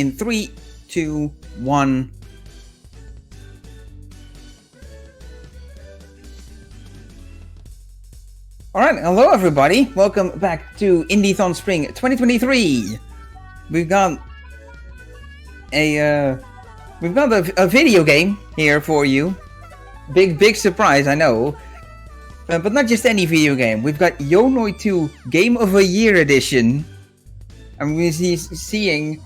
in 3, 2, 1. Alright, hello everybody. Welcome back to Indiethon Spring 2023. We've got a video game here for you. Big surprise, I know. But not just any video game. We've got Noid 2 Game of a Year Edition. And we're seeing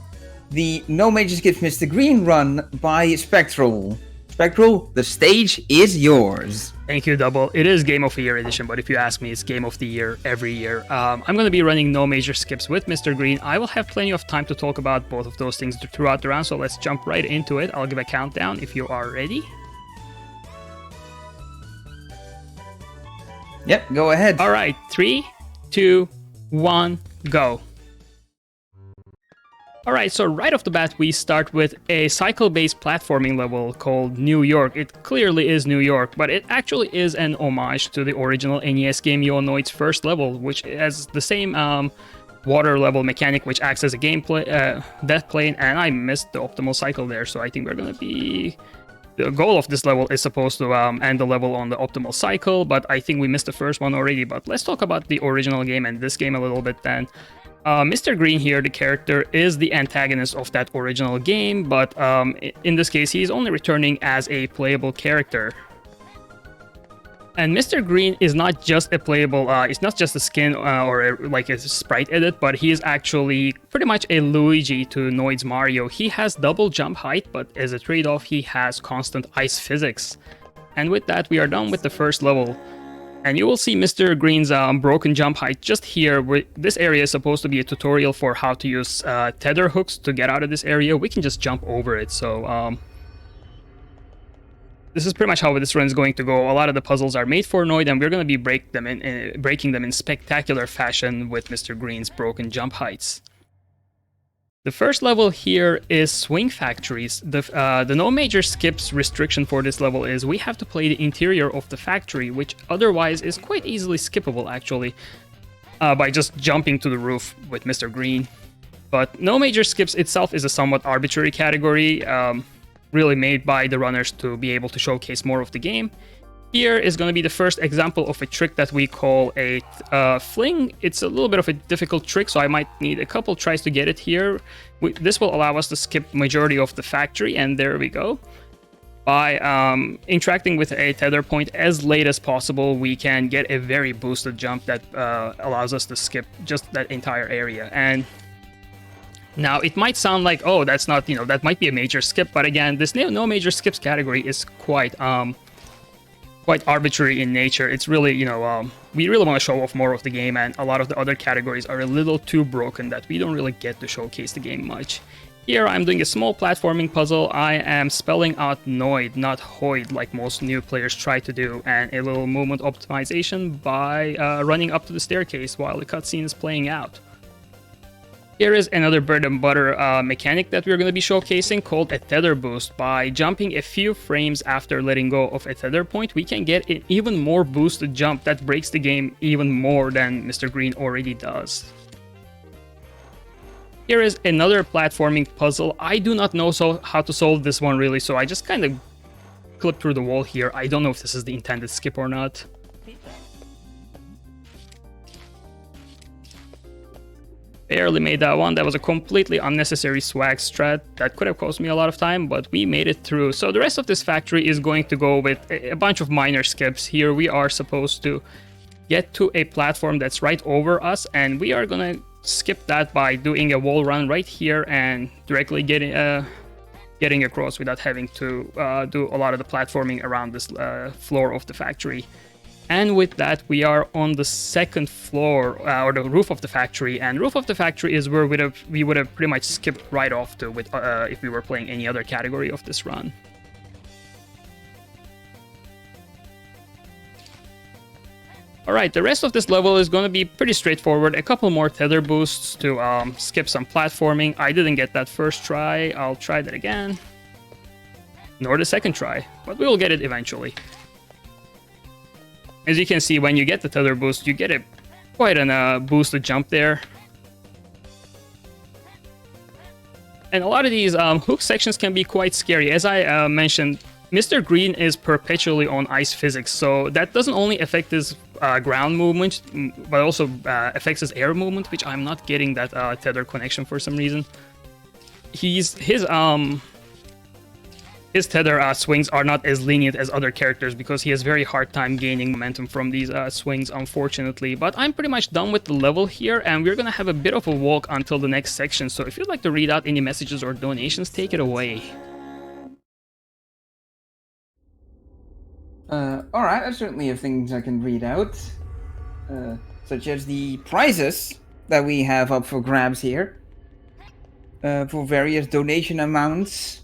the No Major Skips Mr. Green run by Spectral. Spectral, the stage is yours. Thank you, Double. It is Game of the Year edition, but if you ask me, it's Game of the Year every year. I'm going to be running No Major Skips with Mr. Green. I will have plenty of time to talk about both of those things throughout the round, so let's jump right into it. I'll give a countdown if you are ready. Yep, go ahead. All right, 3, 2, 1, go. Alright, so right off the bat we start with a cycle-based platforming level called New York. It clearly is New York, but it actually is an homage to the original NES game Noid's first level, which has the same water level mechanic which acts as a death plane, and I missed the optimal cycle there, so I think we're gonna be... The goal of this level is supposed to end the level on the optimal cycle, but I think we missed the first one already. But let's talk about the original game and this game a little bit then. Mr. Green here, the character, is the antagonist of that original game, but in this case, he's only returning as a playable character. And Mr. Green is not just a playable, it's not just a skin or like a sprite edit, but he is actually pretty much a Luigi to Noid's Mario. He has double jump height, but as a trade-off, he has constant ice physics. And with that, we are done with the first level. And you will see Mr. Green's broken jump height just here. This area is supposed to be a tutorial for how to use tether hooks to get out of this area. We can just jump over it, so... This is pretty much how this run is going to go. A lot of the puzzles are made for Noid, and we're going to be breaking them in spectacular fashion with Mr. Green's broken jump heights. The first level here is Swing Factories. The No Major Skips restriction for this level is we have to play the interior of the factory, which otherwise is quite easily skippable, actually, by just jumping to the roof with Mr. Green. But No Major Skips itself is a somewhat arbitrary category, really made by the runners to be able to showcase more of the game. Here is going to be the first example of a trick that we call a fling. It's a little bit of a difficult trick, so I might need a couple tries to get it here. This will allow us to skip majority of the factory, and there we go. By interacting with a tether point as late as possible, we can get a very boosted jump that allows us to skip just that entire area. And now, it might sound like, oh, that's not, that might be a major skip, but again, this No Major Skips category is quite arbitrary in nature. It's really, we really want to show off more of the game, and a lot of the other categories are a little too broken that we don't really get to showcase the game much. Here, I'm doing a small platforming puzzle. I am spelling out Noid, not Hoid, like most new players try to do, and a little movement optimization by running up to the staircase while the cutscene is playing out. Here is another bread and butter mechanic that we're going to be showcasing called a tether boost. By jumping a few frames after letting go of a tether point, we can get an even more boosted jump that breaks the game even more than Mr. Green already does. Here is another platforming puzzle. I do not know how to solve this one really, so I just kind of clipped through the wall here. I don't know if this is the intended skip or not. Barely made that one. That was a completely unnecessary swag strat that could have cost me a lot of time, but we made it through. So the rest of this factory is going to go with a bunch of minor skips. Here we are supposed to get to a platform that's right over us, and we are gonna skip that by doing a wall run right here and directly getting across without having to do a lot of the platforming around this floor of the factory. And with that, we are on the second floor, or the roof of the factory. And roof of the factory is where we would have pretty much skipped right off to if we were playing any other category of this run. Alright, the rest of this level is going to be pretty straightforward. A couple more tether boosts to skip some platforming. I didn't get that first try. I'll try that again. Nor the second try, but we will get it eventually. As you can see, when you get the tether boost, you get quite a boosted jump there. And a lot of these hook sections can be quite scary. As I mentioned, Mr. Green is perpetually on ice physics, so that doesn't only affect his ground movement, but also affects his air movement, which I'm not getting that tether connection for some reason. His tether swings are not as lenient as other characters because he has very hard time gaining momentum from these swings, unfortunately. But I'm pretty much done with the level here, and we're gonna have a bit of a walk until the next section. So if you'd like to read out any messages or donations, take it away. Alright, I certainly have things I can read out. Such as the prizes that we have up for grabs here. For various donation amounts.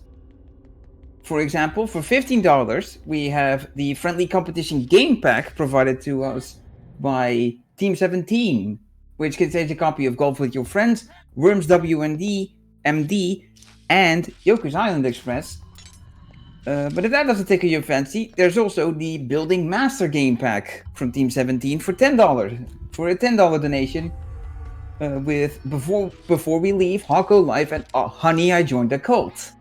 For example, for $15, we have the Friendly Competition Game Pack provided to us by Team 17, which contains a copy of Golf with Your Friends, Worms WND, MD, and Yoku's Island Express. But if that doesn't tickle your fancy, there's also the Building Master Game Pack from Team 17 for $10. For a $10 donation, with Before We Leave, Hawko Life, and Honey, I Joined a Cult.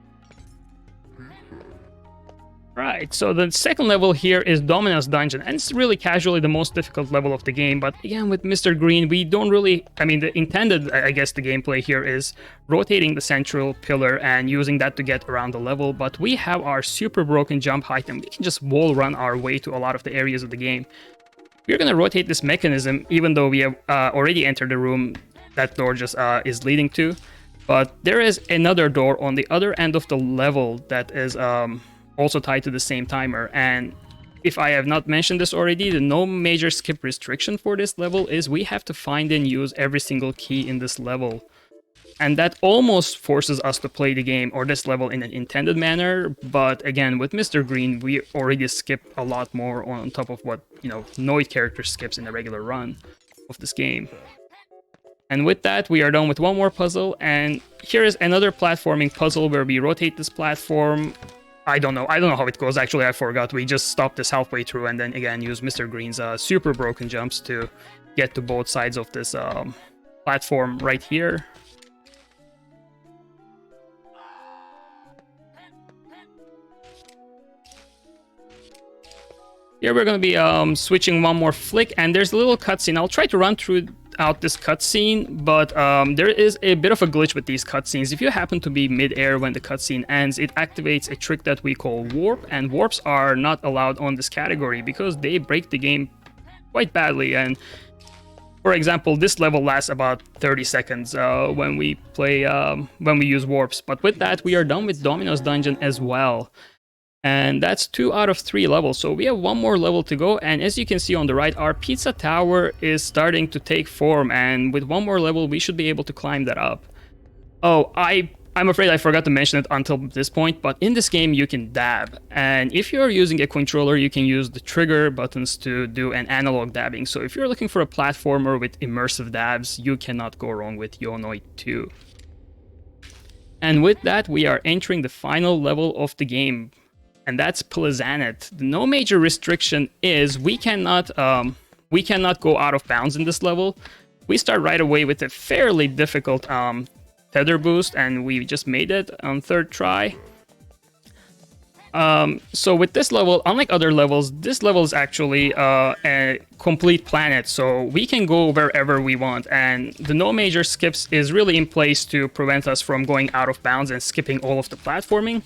Right, so the second level here is Domino's Dungeon, and it's really casually the most difficult level of the game, but again, with Mr. Green, we don't really... I mean, the intended, I guess, the gameplay here is rotating the central pillar and using that to get around the level, but we have our super broken jump height, and we can just wall run our way to a lot of the areas of the game. We're gonna rotate this mechanism, even though we have already entered the room that door just is leading to, but there is another door on the other end of the level that is... also tied to the same timer, and if I have not mentioned this already, the no major skip restriction for this level is we have to find and use every single key in this level, and that almost forces us to play the game or this level in an intended manner. But again, with Mr. Green, we already skip a lot more on top of what, you know, Noid character skips in a regular run of this game. And with that, we are done with one more puzzle, and here is another platforming puzzle where we rotate this platform. I don't know how it goes, actually, I forgot. We just stopped this halfway through and then again use Mr. Green's super broken jumps to get to both sides of this platform right here. Here we're going to be switching one more flick, and there's a little cutscene. I'll try to run through out this cutscene, but there is a bit of a glitch with these cutscenes. If you happen to be mid-air when the cutscene ends, it activates a trick that we call warp, and warps are not allowed on this category because they break the game quite badly. And for example, this level lasts about 30 seconds when we use warps. But with that, we are done with Domino's Dungeon as well. And that's 2 out of 3 levels, so we have one more level to go, and as you can see on the right, our pizza tower is starting to take form, and with one more level, we should be able to climb that up. Oh, I'm afraid I forgot to mention it until this point, but in this game, you can dab, and if you're using a controller, you can use the trigger buttons to do an analog dabbing, so if you're looking for a platformer with immersive dabs, you cannot go wrong with Noid 2. And with that, we are entering the final level of the game, and that's Plezanet. The no major restriction is we cannot go out of bounds in this level. We start right away with a fairly difficult tether boost, and we just made it on 3rd try. So with this level, unlike other levels, this level is actually a complete planet, so we can go wherever we want, and the no major skips is really in place to prevent us from going out of bounds and skipping all of the platforming,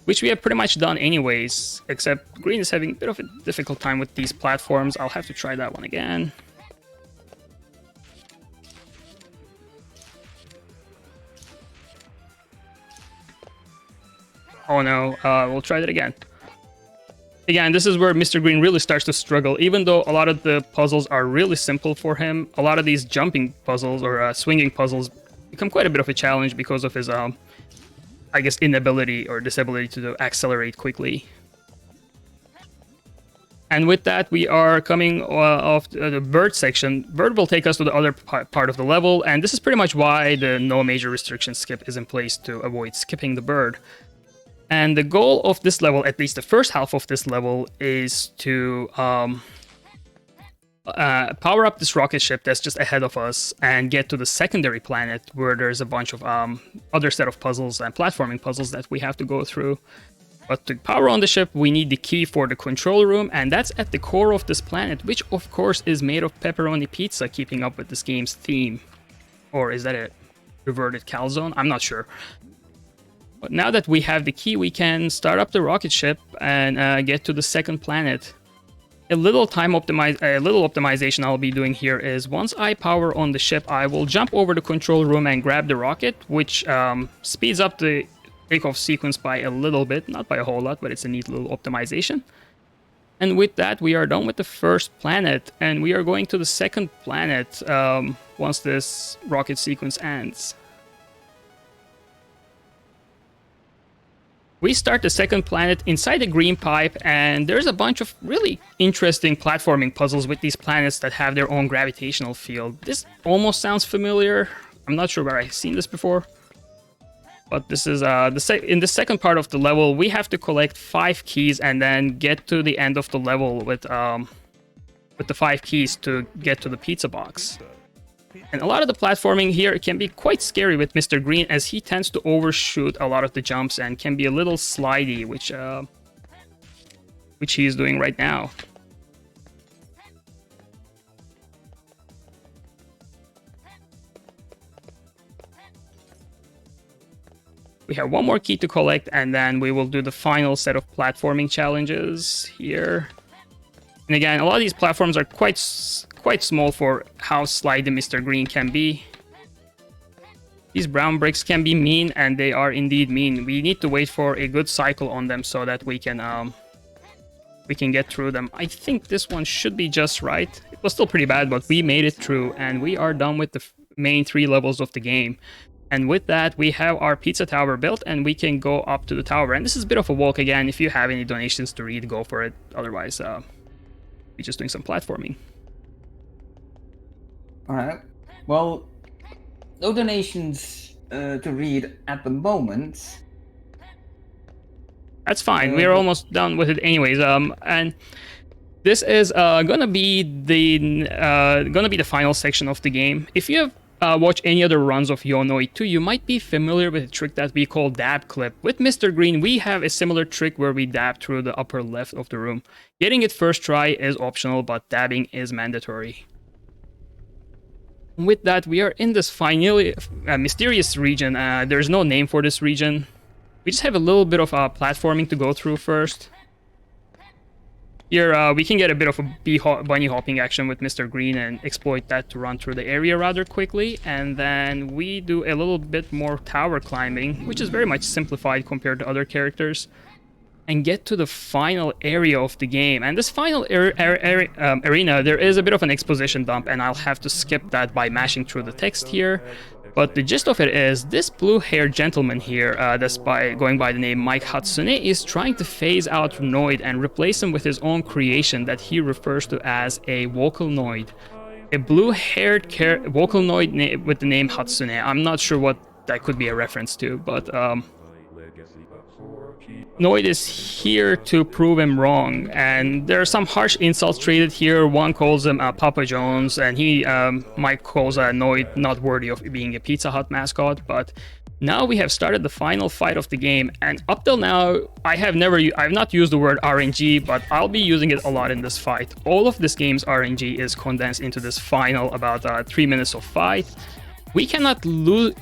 which we have pretty much done anyways, except Green is having a bit of a difficult time with these platforms. I'll have to try that one again. Oh no, we'll try that again. Again, this is where Mr. Green really starts to struggle. Even though a lot of the puzzles are really simple for him, a lot of these jumping puzzles or swinging puzzles become quite a bit of a challenge because of his I guess, inability or disability to accelerate quickly. And with that, we are coming off the bird section. Bird will take us to the other part of the level, and this is pretty much why the no major restriction skip is in place to avoid skipping the bird. And the goal of this level, at least the first half of this level, is to power up this rocket ship that's just ahead of us and get to the secondary planet where there's a bunch of other set of puzzles and platforming puzzles that we have to go through. But to power on the ship, we need the key for the control room, and that's at the core of this planet, which of course is made of pepperoni pizza, keeping up with this game's theme. Or is that a reverted calzone? I'm not sure. But now that we have the key, we can start up the rocket ship and get to the second planet. A little optimization I'll be doing here is once I power on the ship, I will jump over the control room and grab the rocket, which speeds up the takeoff sequence by a little bit, not by a whole lot, but it's a neat little optimization. And with that, we are done with the first planet, and we are going to the second planet once this rocket sequence ends. We start the second planet inside a green pipe, and there's a bunch of really interesting platforming puzzles with these planets that have their own gravitational field. This almost sounds familiar. I'm not sure where I've seen this before. But this is in the second part of the level, we have to collect 5 keys and then get to the end of the level with the 5 keys to get to the pizza box. And a lot of the platforming here can be quite scary with Mr. Green, as he tends to overshoot a lot of the jumps and can be a little slidey, which he is doing right now. We have one more key to collect, and then we will do the final set of platforming challenges here. And again, a lot of these platforms are quite small for how slidey Mr. Green can be. These brown bricks can be mean, and they are indeed mean. We need to wait for a good cycle on them so that we can get through them. I think this one should be just right. It was still pretty bad, but we made it through, and we are done with the main 3 levels of the game. And with that, we have our pizza tower built, and we can go up to the tower. And this is a bit of a walk again. If you have any donations to read, go for it. Otherwise, we're just doing some platforming. Alright. Well, no donations to read at the moment. That's fine. We're almost done with it anyways. And this is gonna be the final section of the game. If you have watch any other runs of Noid 2, you might be familiar with a trick that we call dab clip. With Mr. Green, we have a similar trick where we dab through the upper left of the room. Getting it first try is optional, but dabbing is mandatory. With that, we are in this finally mysterious region. There's no name for this region. We just have a little bit of platforming to go through first. Here, we can get a bit of a bunny hopping action with Mr. Green and exploit that to run through the area rather quickly. And then we do a little bit more tower climbing, which is very much simplified compared to other characters, and get to the final area of the game. And this final arena, there is a bit of an exposition dump, and I'll have to skip that by mashing through the text here. But the gist of it is, this blue-haired gentleman here, that's going by the name Mike Hatsune, is trying to phase out Noid and replace him with his own creation that he refers to as a vocal Noid. A blue-haired vocal Noid with the name Hatsune. I'm not sure what that could be a reference to, but Noid is here to prove him wrong, and there are some harsh insults traded here. One calls him Papa Jones, and Mike calls Noid not worthy of being a Pizza Hut mascot. But now we have started the final fight of the game, and up till now, I've not used the word RNG, but I'll be using it a lot in this fight. All of this game's RNG is condensed into this final about 3 minutes of fight. We cannot lose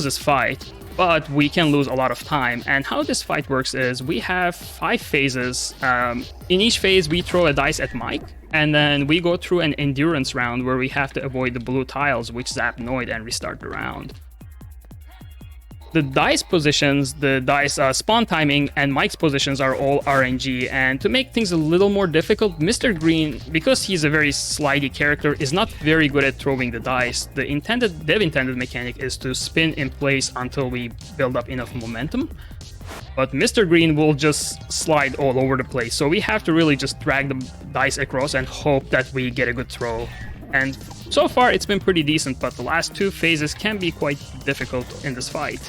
this fight, but we can lose a lot of time. And how this fight works is we have 5 phases. In each phase, we throw a dice at Mike, and then we go through an endurance round where we have to avoid the blue tiles, which zap Noid and restart the round. The dice positions, the dice spawn timing, and Mike's positions are all RNG. And to make things a little more difficult, Mr. Green, because he's a very slidey character, is not very good at throwing the dice. The dev intended mechanic is to spin in place until we build up enough momentum. But Mr. Green will just slide all over the place, so we have to really just drag the dice across and hope that we get a good throw. And so far it's been pretty decent, but the last 2 phases can be quite difficult in this fight.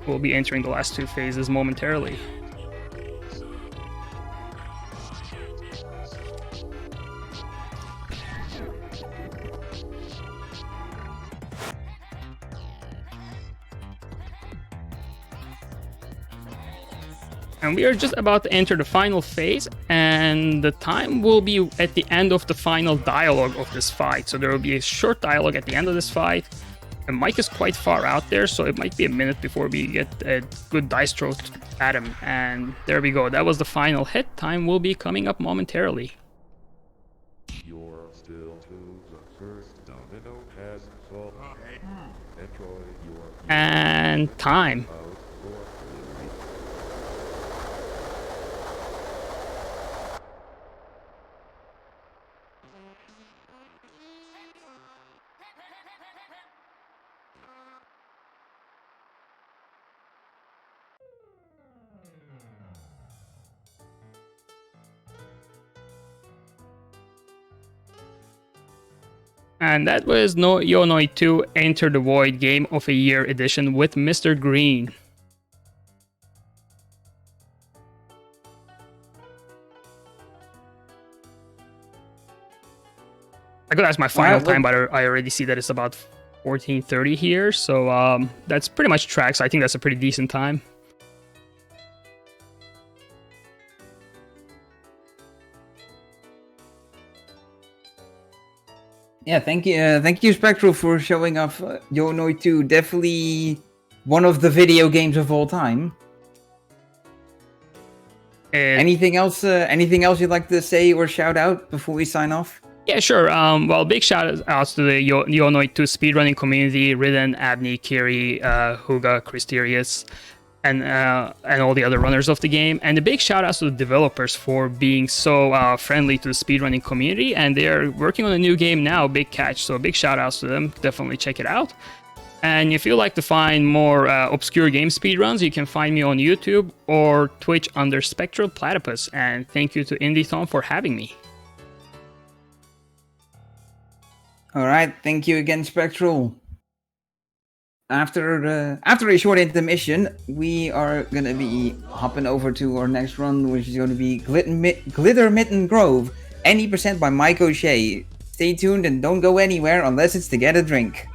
We'll be entering the last 2 phases momentarily. And we are just about to enter the final phase, and the time will be at the end of the final dialogue of this fight. So there will be a short dialogue at the end of this fight. The mic is quite far out there, so it might be a minute before we get a good dice throw at him. And there we go. That was the final hit. Time will be coming up momentarily. You're still to the first domino has fallen. And time. And that was Noid 2 Enter the Void Game of a Year edition with Mr. Green. I could ask my final time, but I already see that it's about 14:30 here, so that's pretty much tracks. I think that's a pretty decent time. Yeah, thank you, Spectral, for showing off Noid 2. Definitely one of the video games of all time. Anything else you'd like to say or shout out before we sign off? Yeah, sure. Well, big shout outs to the Noid 2 speedrunning community: Ridden, Abney, Kiri, Huga, Christerius, and all the other runners of the game. And a big shout outs to the developers for being so friendly to the speedrunning community. And they're working on a new game now, Big Catch. So big shout outs to them. Definitely check it out. And if you like to find more obscure game speedruns, you can find me on YouTube or Twitch under Spectral Platypus. And thank you to Indiethon for having me. All right, thank you again, Spectral. After a short intermission, we are gonna be hopping over to our next run, which is gonna be Glitter Mitten Grove, any % by Mike O'Shea. Stay tuned and don't go anywhere unless it's to get a drink.